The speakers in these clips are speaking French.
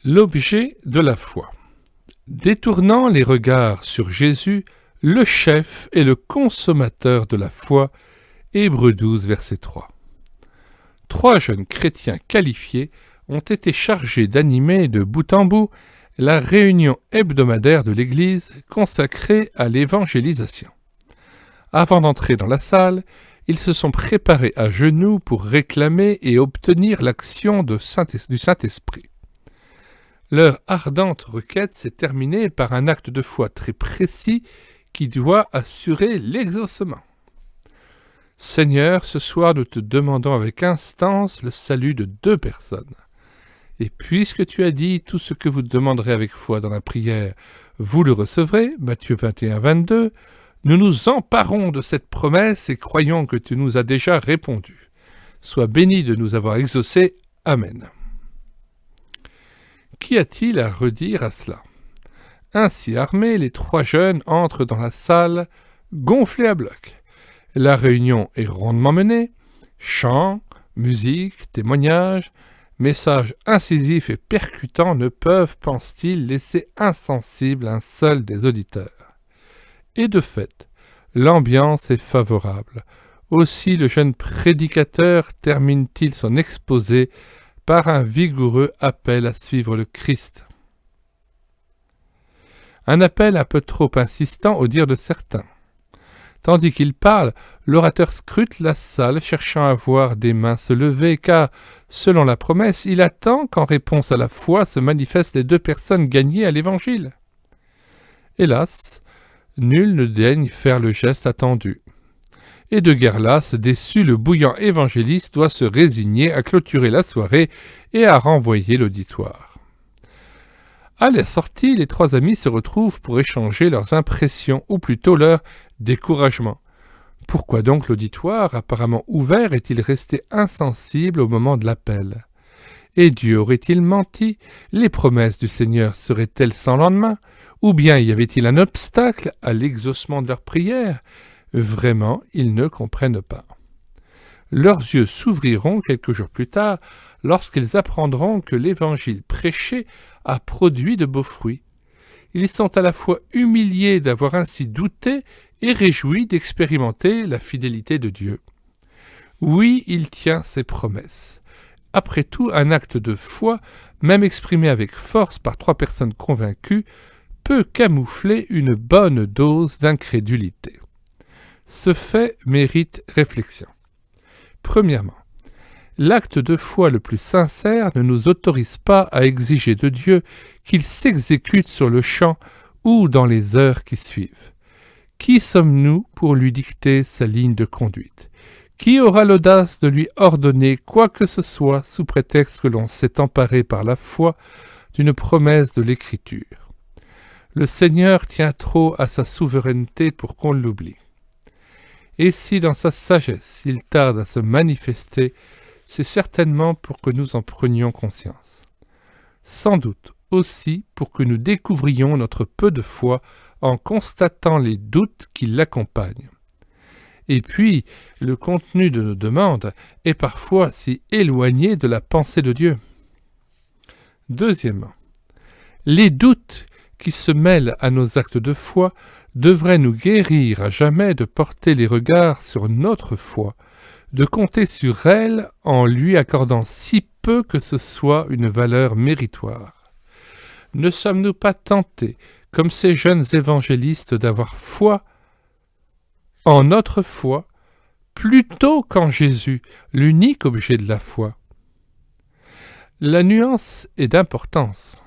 L'objet de la foi. Détournant les regards sur Jésus, le chef et le consommateur de la foi, Hébreux 12, verset 3. 3 jeunes chrétiens qualifiés ont été chargés d'animer de bout en bout la réunion hebdomadaire de l'Église consacrée à l'évangélisation. Avant d'entrer dans la salle, ils se sont préparés à genoux pour réclamer et obtenir l'action du Saint-Esprit. Leur ardente requête s'est terminée par un acte de foi très précis qui doit assurer l'exaucement. Seigneur, ce soir nous te demandons avec instance le salut de 2 personnes. Et puisque tu as dit tout ce que vous demanderez avec foi dans la prière, vous le recevrez, Matthieu 21, 22, nous nous emparons de cette promesse et croyons que tu nous as déjà répondu. Sois béni de nous avoir exaucés. Amen. Qu'y a-t-il à redire à cela? Ainsi armés, les 3 jeunes entrent dans la salle, gonflés à bloc. La réunion est rondement menée, chants, musique, témoignages, messages incisifs et percutants ne peuvent, pense-t-il, laisser insensible un seul des auditeurs. Et de fait, l'ambiance est favorable. Aussi le jeune prédicateur termine-t-il son exposé par un vigoureux appel à suivre le Christ. Un appel un peu trop insistant au dire de certains. Tandis qu'il parle, l'orateur scrute la salle cherchant à voir des mains se lever, car, selon la promesse, il attend qu'en réponse à la foi se manifestent les 2 personnes gagnées à l'Évangile. Hélas, nul ne daigne faire le geste attendu. Et de guerre lasse, déçu, le bouillant évangéliste doit se résigner à clôturer la soirée et à renvoyer l'auditoire. À la sortie, les 3 amis se retrouvent pour échanger leurs impressions, ou plutôt leur découragement. Pourquoi donc l'auditoire, apparemment ouvert, est-il resté insensible au moment de l'appel? Et Dieu aurait-il menti? Les promesses du Seigneur seraient-elles sans lendemain? Ou bien y avait-il un obstacle à l'exaucement de leurs prières? Vraiment, ils ne comprennent pas. Leurs yeux s'ouvriront quelques jours plus tard lorsqu'ils apprendront que l'évangile prêché a produit de beaux fruits. Ils sont à la fois humiliés d'avoir ainsi douté et réjouis d'expérimenter la fidélité de Dieu. Oui, il tient ses promesses. Après tout, un acte de foi, même exprimé avec force par 3 personnes convaincues, peut camoufler une bonne dose d'incrédulité. Ce fait mérite réflexion. Premièrement, l'acte de foi le plus sincère ne nous autorise pas à exiger de Dieu qu'il s'exécute sur le champ ou dans les heures qui suivent. Qui sommes-nous pour lui dicter sa ligne de conduite? Qui aura l'audace de lui ordonner quoi que ce soit sous prétexte que l'on s'est emparé par la foi d'une promesse de l'Écriture? Le Seigneur tient trop à sa souveraineté pour qu'on l'oublie. Et si dans sa sagesse il tarde à se manifester, c'est certainement pour que nous en prenions conscience. Sans doute aussi pour que nous découvrions notre peu de foi en constatant les doutes qui l'accompagnent. Et puis, le contenu de nos demandes est parfois si éloigné de la pensée de Dieu. Deuxièmement, les doutes qui se mêlent à nos actes de foi devraient nous guérir à jamais de porter les regards sur notre foi, de compter sur elle en lui accordant si peu que ce soit une valeur méritoire. Ne sommes-nous pas tentés, comme ces jeunes évangélistes, d'avoir foi en notre foi, plutôt qu'en Jésus, l'unique objet de la foi? La nuance est d'importance.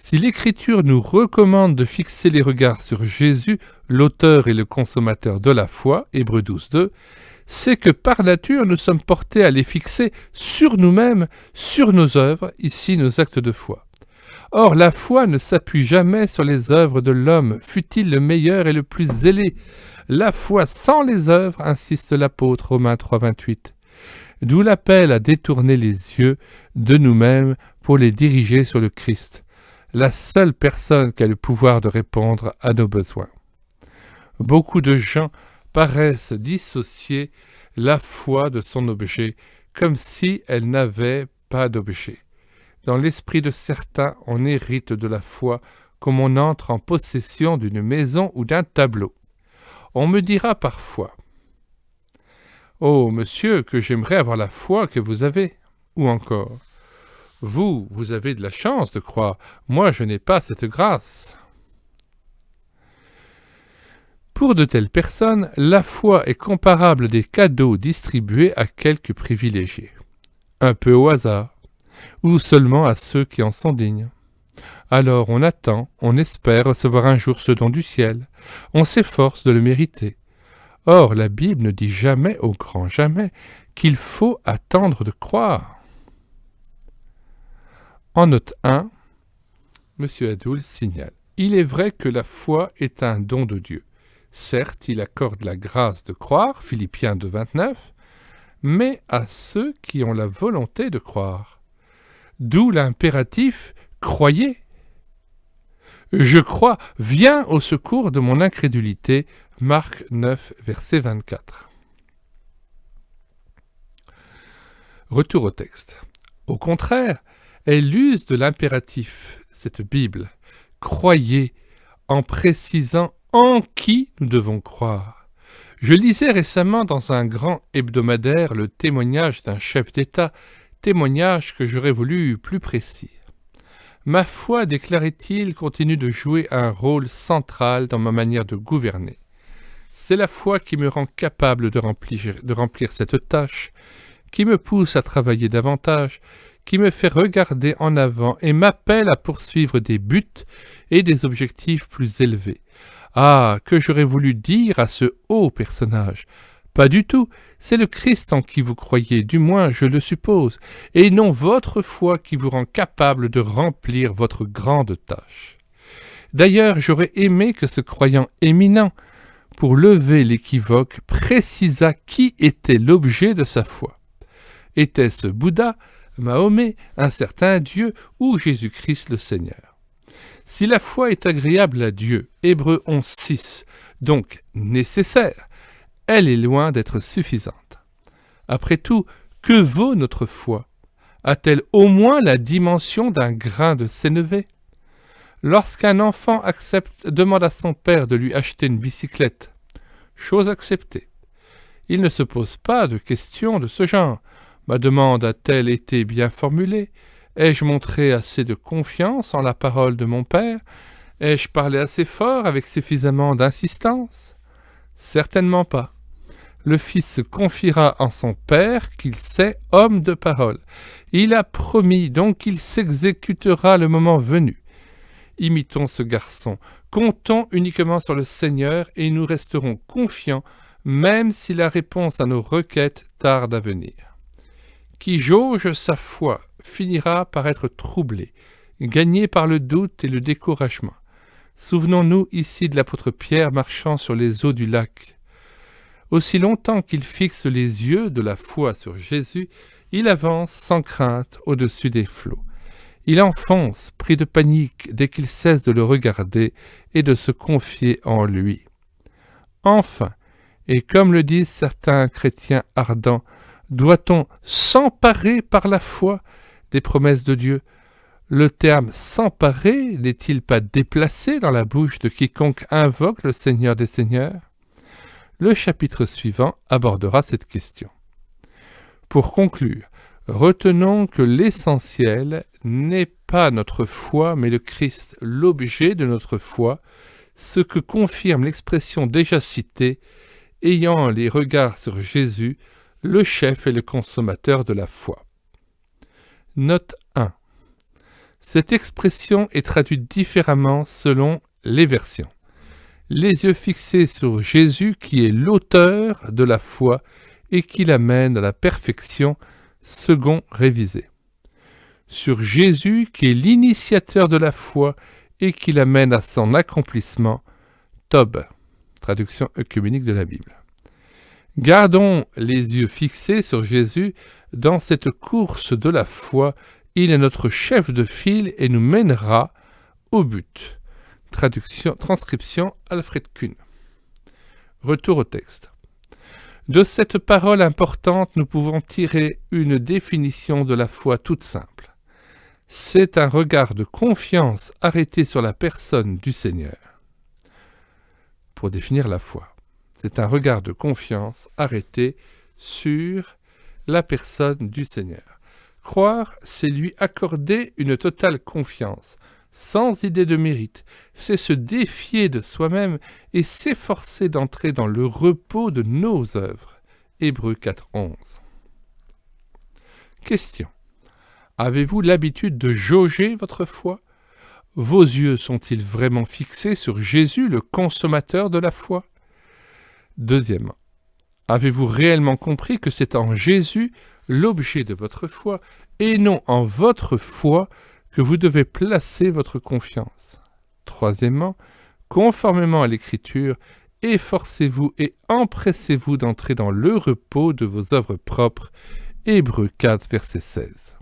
Si l'Écriture nous recommande de fixer les regards sur Jésus, l'auteur et le consommateur de la foi, Hébreux 12, 2, c'est que par nature nous sommes portés à les fixer sur nous-mêmes, sur nos œuvres, ici nos actes de foi. Or, la foi ne s'appuie jamais sur les œuvres de l'homme, fût-il le meilleur et le plus zélé. La foi sans les œuvres, insiste l'apôtre, Romains 3, 28. D'où l'appel à détourner les yeux de nous-mêmes pour les diriger sur le Christ, la seule personne qui a le pouvoir de répondre à nos besoins. Beaucoup de gens paraissent dissocier la foi de son objet, comme si elle n'avait pas d'objet. Dans l'esprit de certains, on hérite de la foi comme on entre en possession d'une maison ou d'un tableau. On me dira parfois « Oh, monsieur, que j'aimerais avoir la foi que vous avez !» Ou encore « Vous avez de la chance de croire, moi je n'ai pas cette grâce. » Pour de telles personnes, la foi est comparable des cadeaux distribués à quelques privilégiés, un peu au hasard, ou seulement à ceux qui en sont dignes. Alors on attend, on espère recevoir un jour ce don du ciel, on s'efforce de le mériter. Or la Bible ne dit jamais, au grand jamais, qu'il faut attendre de croire. En note 1, M. Adoul signale « Il est vrai que la foi est un don de Dieu. Certes, il accorde la grâce de croire, Philippiens 2, 29, mais à ceux qui ont la volonté de croire. D'où l'impératif « Croyez ». Je crois, viens au secours de mon incrédulité, Marc 9, verset 24. Retour au texte. Au contraire, elle use de l'impératif, cette Bible. Croyez, en précisant en qui nous devons croire. Je lisais récemment dans un grand hebdomadaire le témoignage d'un chef d'État, témoignage que j'aurais voulu plus précis. Ma foi, déclarait-il, continue de jouer un rôle central dans ma manière de gouverner. C'est la foi qui me rend capable de remplir cette tâche, qui me pousse à travailler davantage, qui me fait regarder en avant et m'appelle à poursuivre des buts et des objectifs plus élevés. Ah, que j'aurais voulu dire à ce haut personnage! Pas du tout, c'est le Christ en qui vous croyez, du moins je le suppose, et non votre foi qui vous rend capable de remplir votre grande tâche. D'ailleurs, j'aurais aimé que ce croyant éminent, pour lever l'équivoque, précisât qui était l'objet de sa foi. Était-ce Bouddha, Mahomet, un certain Dieu ou Jésus-Christ le Seigneur? Si la foi est agréable à Dieu, Hébreux 11.6, donc nécessaire, elle est loin d'être suffisante. Après tout, que vaut notre foi? A-t-elle au moins la dimension d'un grain de sénévé? Lorsqu'un enfant demande à son père de lui acheter une bicyclette, chose acceptée, il ne se pose pas de questions de ce genre. Ma demande a-t-elle été bien formulée? Ai-je montré assez de confiance en la parole de mon père? Ai-je parlé assez fort avec suffisamment d'insistance? Certainement pas. Le fils se confiera en son père qu'il sait homme de parole. Il a promis, donc il s'exécutera le moment venu. Imitons ce garçon, comptons uniquement sur le Seigneur et nous resterons confiants, même si la réponse à nos requêtes tarde à venir. Qui jauge sa foi finira par être troublé, gagné par le doute et le découragement. Souvenons-nous ici de l'apôtre Pierre marchant sur les eaux du lac. Aussi longtemps qu'il fixe les yeux de la foi sur Jésus, il avance sans crainte au-dessus des flots. Il enfonce, pris de panique, dès qu'il cesse de le regarder et de se confier en lui. Enfin, et comme le disent certains chrétiens ardents, doit-on s'emparer par la foi des promesses de Dieu? Le terme « s'emparer » n'est-il pas déplacé dans la bouche de quiconque invoque le Seigneur des Seigneurs? Le chapitre suivant abordera cette question. Pour conclure, retenons que l'essentiel n'est pas notre foi, mais le Christ, l'objet de notre foi, ce que confirme l'expression déjà citée, ayant les regards sur Jésus, le chef et le consommateur de la foi. Note 1. Cette expression est traduite différemment selon les versions. Les yeux fixés sur Jésus qui est l'auteur de la foi et qui l'amène à la perfection, second révisé. Sur Jésus qui est l'initiateur de la foi et qui l'amène à son accomplissement, Tob, traduction œcuménique de la Bible. Gardons les yeux fixés sur Jésus dans cette course de la foi. Il est notre chef de file et nous mènera au but. Transcription Alfred Kuhn. Retour au texte. De cette parole importante, nous pouvons tirer une définition de la foi toute simple. C'est un regard de confiance arrêté sur la personne du Seigneur. Pour définir la foi, c'est un regard de confiance arrêté sur la personne du Seigneur. Croire, c'est lui accorder une totale confiance, sans idée de mérite. C'est se défier de soi-même et s'efforcer d'entrer dans le repos de nos œuvres. Hébreux 4:11. Question. Avez-vous l'habitude de jauger votre foi? Vos yeux sont-ils vraiment fixés sur Jésus, le consommateur de la foi? Deuxièmement, avez-vous réellement compris que c'est en Jésus l'objet de votre foi et non en votre foi que vous devez placer votre confiance? Troisièmement, conformément à l'Écriture, efforcez-vous et empressez-vous d'entrer dans le repos de vos œuvres propres. Hébreux 4, verset 16.